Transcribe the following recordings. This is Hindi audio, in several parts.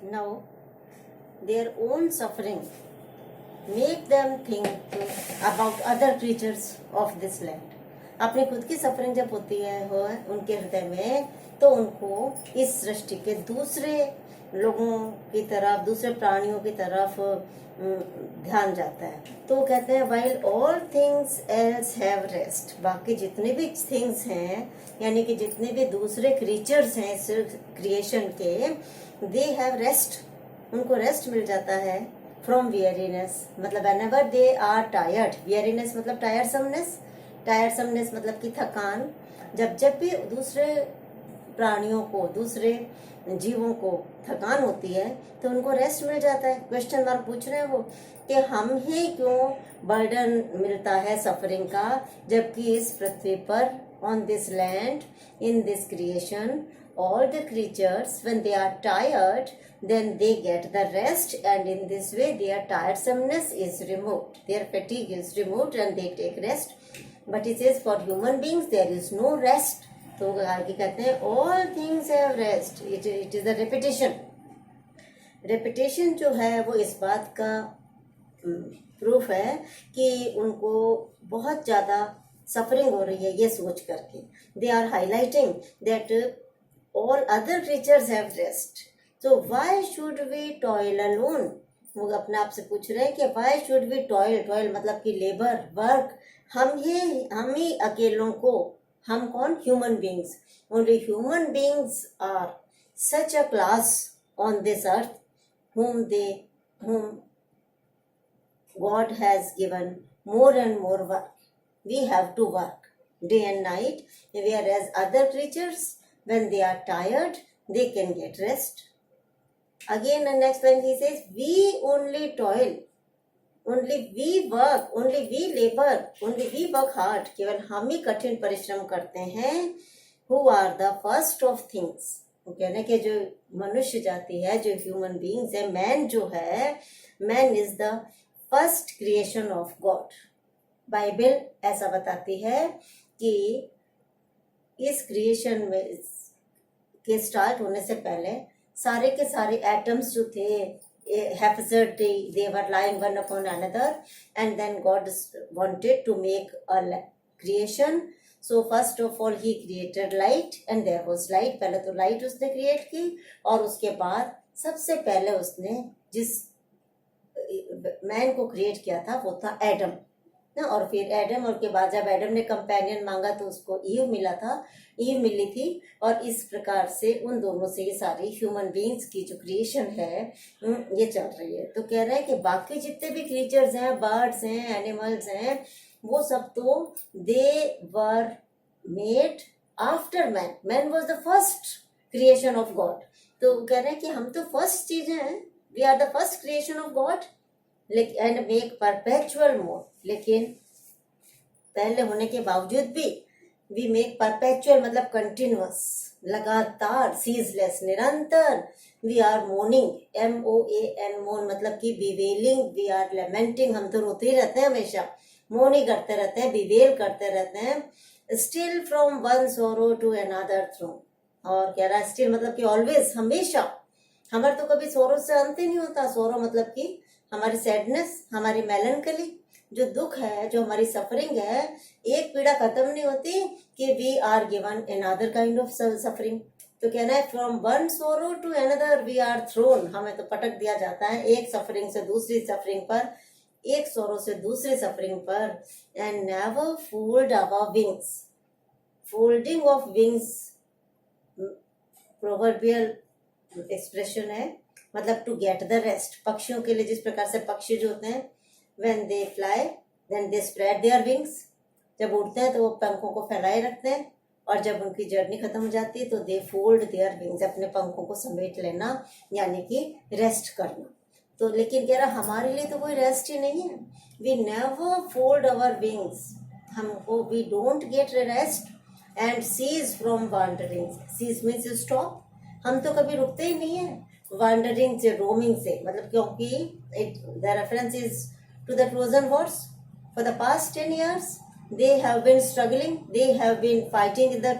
Now, their own suffering make them think about other creatures of this land. अपनी खुद की सफरिंग जब होती है हो उनके हृदय में, तो उनको इस सृष्टि के दूसरे लोगों की तरफ, दूसरे प्राणियों की तरफ ध्यान जाता है। तो वो कहते हैं while all things else have rest, बाकी जितने भी थिंग्स हैं, यानी कि जितने भी दूसरे क्रीचर्स हैं इस क्रिएशन के, they have rest, उनको रेस्ट मिल जाता है फ्रॉम weariness, मतलब whenever they are tired, weariness मतलब टायरसमनेस मतलब कि थकान। जब भी दूसरे प्राणियों को, दूसरे जीवों को थकान होती है तो उनको रेस्ट मिल जाता है। क्वेश्चन मार्क पूछ रहे हैं वो कि हम ही क्यों बर्डन मिलता है सफरिंग का, जबकि इस पृथ्वी पर, on this land, in this creation, all the creatures when they are tired then they get the rest, and in this way their tiresomeness is removed, their fatigue is removed and they take rest. But it says for human beings there is no rest. तो आगे कहते हैं all things have rest. It is a repetition. Repetition जो है वो इस बात का प्रूफ है कि उनको बहुत ज़्यादा सफरिंग हो रही है ये सोच करके। They are highlighting that all other creatures have rest. So why should we toil alone? वो अपने आप से पूछ रहे हैं कि why should we toil मतलब कि लेबर, वर्क, हम ही अकेलों को, हम कौन? Human beings. Only human beings are such a class on this earth whom God has given more and more work. We have to work day and night, whereas other creatures, when they are tired, they can get rest. Again, the next line he says, we only toil, only we work, only we labor, only we work hard. केवल हम ही कठिन परिश्रम करते हैं. Who are the first of things? वो कहना है कि जो मनुष्य जाति है, जो ह्यूमन बींग्स है, मैन जो है, man is the first creation of God. Bible ऐसा बताती है कि इस क्रिएशन में के स्टार्ट होने से पहले सारे के सारे एटम्स जो थे, haphazardly they were lying one upon another, and then God wanted to make a creation. So first of all he created light and there was light. पहले तो लाइट उसने क्रिएट की और उसके बाद सबसे पहले उसने जिस मैन को क्रिएट किया था वो था एडम ना. और फिर एडम, और के बाद जब एडम ने कंपेनियन मांगा तो उसको ईव मिली थी. और इस प्रकार से उन दोनों से ये सारी ह्यूमन बींग्स की जो क्रिएशन है ये चल रही है. तो कह रहे हैं कि बाकी जितने भी क्रीचर्स हैं, बर्ड्स हैं, एनिमल्स हैं, वो सब तो they were made after man. Man was the first creation of God. तो कह रहे हैं कि हम तो फर्स्ट चीजें हैं, we are the first creation of God and make perpetual mourn. लेकिन पहले होने के बावजूद भी वी मेक परपेचुअल मतलब कंटिन्यूअस, लगातार, सीजलेस, निरंतर. We are mourning, MOAN, moan मतलब कि बीवेलिंग. वी आर लेमेंटिंग, हम तो रोते ही रहते हैं हमेशा, मोर्निंग करते रहते हैं, बीवेल करते रहते हैं. Still from one sorrow to another throne. और कह रहा है स्टिल मतलब कि ऑलवेज, हमेशा. हमारे तो कभी सोरो से अंत ही नहीं होता. सोरो मतलब कि हमारी सैडनेस, हमारी मेलनकली, जो दुख है, जो हमारी सफरिंग है, एक पीड़ा खत्म नहीं होती कि we are given another kind of suffering. तो कहना है from one sorrow to another we are thrown. हमें तो पटक दिया जाता है एक सफरिंग से दूसरी सफरिंग पर, एक सोरो से दूसरी सफरिंग पर. And never fold our wings. Folding of wings proverbial expression है, मतलब टू गेट द रेस्ट. पक्षियों के लिए जिस प्रकार से पक्षी जो होते हैं, when they fly then they spread their wings. जब उड़ते हैं तो वो पंखों को फैलाए रखते हैं, और जब उनकी जर्नी खत्म हो जाती है तो they fold their wings, अपने पंखों को समेट लेना, यानी कि रेस्ट करना. तो लेकिन कह रहा हमारे लिए तो कोई रेस्ट ही नहीं है. we never fold our wings. हमको we don't get rest and cease from wandering. cease means to stop. हम तो कभी रुकते ही नहीं है wandering से, roaming से, मतलब क्योंकि the reference is to the Trojan Wars. For the past 10 years they have been struggling, they have been fighting in the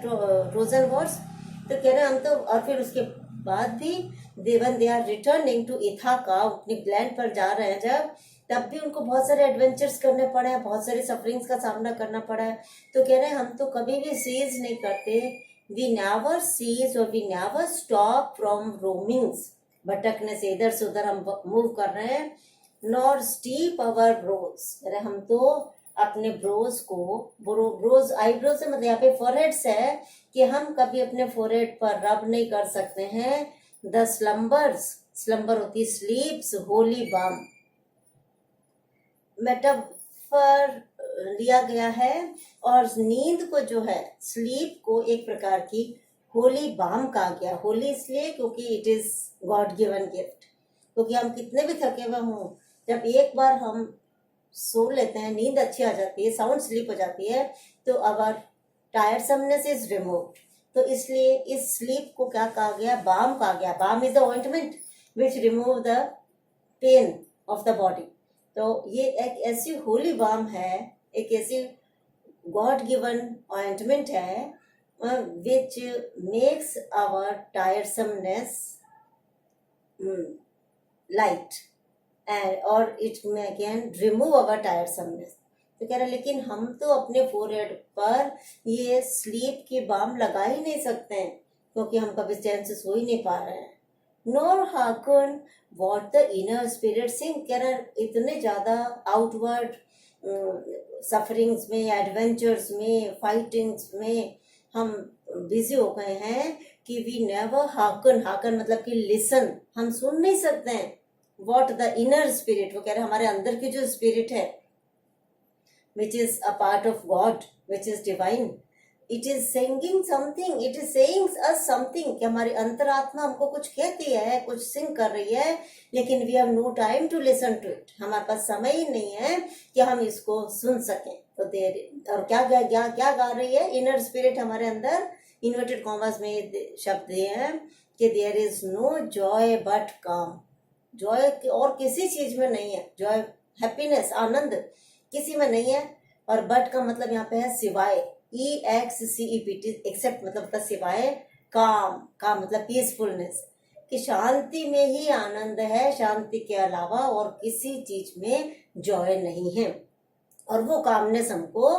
Trojan Wars. तो कह रहे हम तो, और फिर उसके बाद भी when they are returning to Ithaca, अपनी लैंड पर जा रहे हैं जब, तब भी उनको बहुत सारे एडवेंचर्स करने पड़े हैं, बहुत सारे सफरिंग्स का सामना करना पड़ा है। तो कह रहे हैं हम तो कभी भी सीज नहीं करते, वी नेवर सीज और वी नेवर स्टॉप फ्रॉम रोमिंग्स, भटकने से इधर से उधर हम मूव कर रहे हैं, नॉर स्टीप अवर ब्रोज, अरे हम तो अपने ब्रोज को, ब्रोज आईब्रोज से मतलब यहाँ पे फोरहेड्स है, कि हम कभी अपने फोरहेड पर रब नहीं कर सकते हैं। द स्लम्बर्स, स्लम्बर होती स्लीप्स, होली बाम, मेटाफर लिया गया है, और नींद को जो है, स्लीप को एक प्रकार की होली बाम कहा गया। होली इसलिए क्योंकि it is God given gift, क्योंकि हम कितने भी थके हुए हों, जब एक बार हम सो लेते हैं, नींद अच्छी आ जाती है, साउंड स्लीप हो जाती है, तो अवर टायरसमनेस इज रिमूव्ड। तो इसलिए इस स्लीप को क्या कहा गया, बाम कहा गया। Balm is the ointment which remove the pain of the body. तो ये एक ऐसी होली बाम है, एक ऐसी गॉड गिवन ऑइंटमेंट है विच मेक्स आवर टायरसमनेस लाइट और इट में अगेन रिमूव अवर टायरसमनेस। तो कह रहे लेकिन हम तो अपने फोरहेड पर ये स्लीप की बाम लगा ही नहीं सकते हैं, क्योंकि हम कभी चैन से सो ही नहीं पा रहे हैं। Nor hearken what the inner spirit sing, कह रहे इतने ज्यादा आउटवर्ड सफरिंग्स में, एडवेंचर्स में, फाइटिंग्स में हम बिजी हो गए हैं कि वी नेवर हार्कन, हार्कन मतलब कि लिसन, हम सुन नहीं सकते हैं। What the inner spirit, वो कह रहे हमारे अंदर की जो स्पिरिट है, which is a part of God, which is divine, it is singing something, it is saying us something, कि हमारी अंतरात्मा हमको कुछ कहती है, कुछ सिंग कर रही है, लेकिन we have no time to listen to it, हमारे पास समय ही नहीं है कि हम इसको सुन सकें। तो देर और क्या गा रही है इनर स्पिरिट हमारे अंदर, इन्वर्टेड कॉमर्स में शब्द दिए हैं कि there is no joy but calm, joy और किसी चीज में नहीं है, जॉय हैप्पीनेस आनंद किसी में नहीं है, और बट का मतलब यहाँ पे है सिवाय, EXCEPT, एक्सेप्ट मतलब सिवाय, काम मतलब पीसफुलनेस, कि शांति में ही आनंद है, शांति के अलावा और किसी चीज में जॉय नहीं है, और वो कामनेस हमको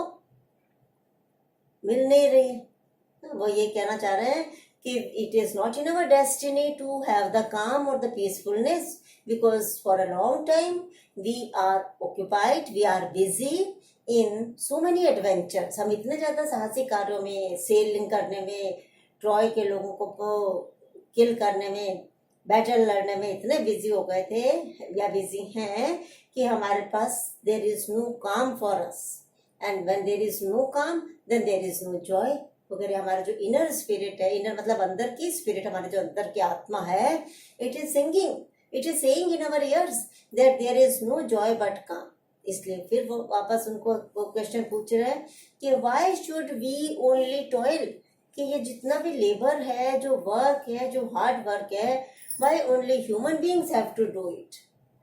मिल नहीं रही है। वो ये कहना चाह रहे हैं कि it is not in our destiny to have the calm or the peacefulness, because for a long time we are occupied, we are busy in so many adventures, हम इतने ज्यादा साहसिक कार्यों में, सेलिंग करने में, ट्रॉय के लोगों को किल करने में, बैटल लड़ने में इतने बिजी हो गए थे या बिजी हैं कि हमारे पास there is no calm for us, and when there is no calm then there is no joy। वगैरह हमारा जो इनर स्पिरिट है, इनर मतलब अंदर की स्पिरिट, हमारे जो अंदर की आत्मा है, it is singing, it is saying in our ears that there is no joy but calm. इसलिए फिर वो वापस उनको वो क्वेश्चन पूछ रहे हैं कि why should we only toil, कि ये जितना भी लेबर है, जो वर्क है, जो हार्ड वर्क है, why only human beings have to do it,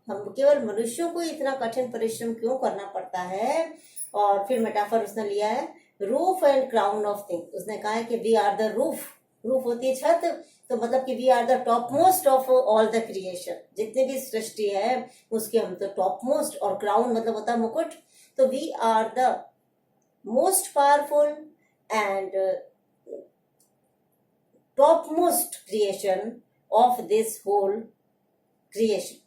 हम केवल मनुष्यों को इतना कठिन परिश्रम क्यों करना पड़ता है। और फिर मेटाफर उसने लिया है roof and crown of thing, उसने कहा है कि we are the roof, roof होती है छत, तो मतलब कि we are the topmost of all the creation, जितनी भी सृष्टि है उसके हम तो टॉप मोस्ट, और क्राउन मतलब होता है मुकुट, तो we are the most powerful and topmost creation of this whole creation.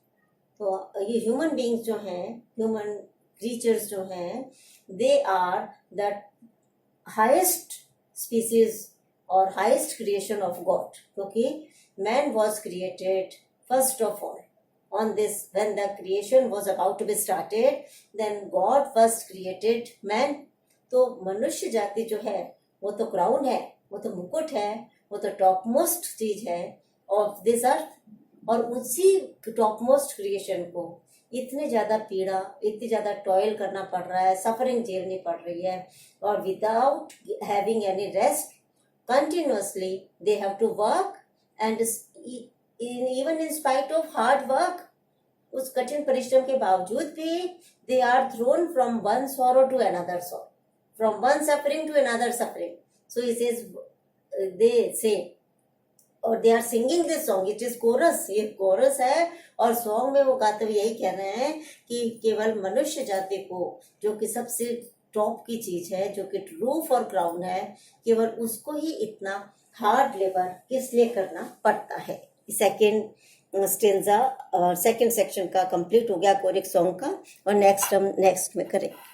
तो ये ह्यूमन बींग्स जो हैं, ह्यूमन क्रीचर्स जो हैं, they are the highest species और हाईएस्ट क्रिएशन ऑफ गॉड, क्योंकि man was created first of all on this, when the creation was about to be started, then God first created man. तो मनुष्य जाति जो है वो तो क्राउन है, वो तो मुकुट है, वो तो टॉप मोस्ट चीज है ऑफ दिस अर्थ, और उसी टॉप मोस्ट क्रिएशन को इतने ज्यादा पीड़ा, इतनी ज्यादा टॉयल करना पड़ रहा है, सफरिंग झेलनी पड़ रही है, और without having any rest continuously they have to work, and even in spite of hard work, उस कठिन परिश्रम के बावजूद भी they are thrown from one sorrow to another sorrow, from one suffering to another suffering. So it is they say और they are singing this song, it is chorus, ये कोरस है। और सॉन्ग में वो गाते हुए यही कह रहे हैं कि केवल मनुष्य जाति को, जो कि सबसे टॉप की चीज है, जो कि रूफ और क्राउन है, केवल उसको ही इतना हार्ड लेबर किस लिए करना पड़ता है। सेकेंड स्टेंजा और सेकेंड सेक्शन का कंप्लीट हो गया कोरिक सॉन्ग का, और नेक्स्ट हम नेक्स्ट में करेंगे।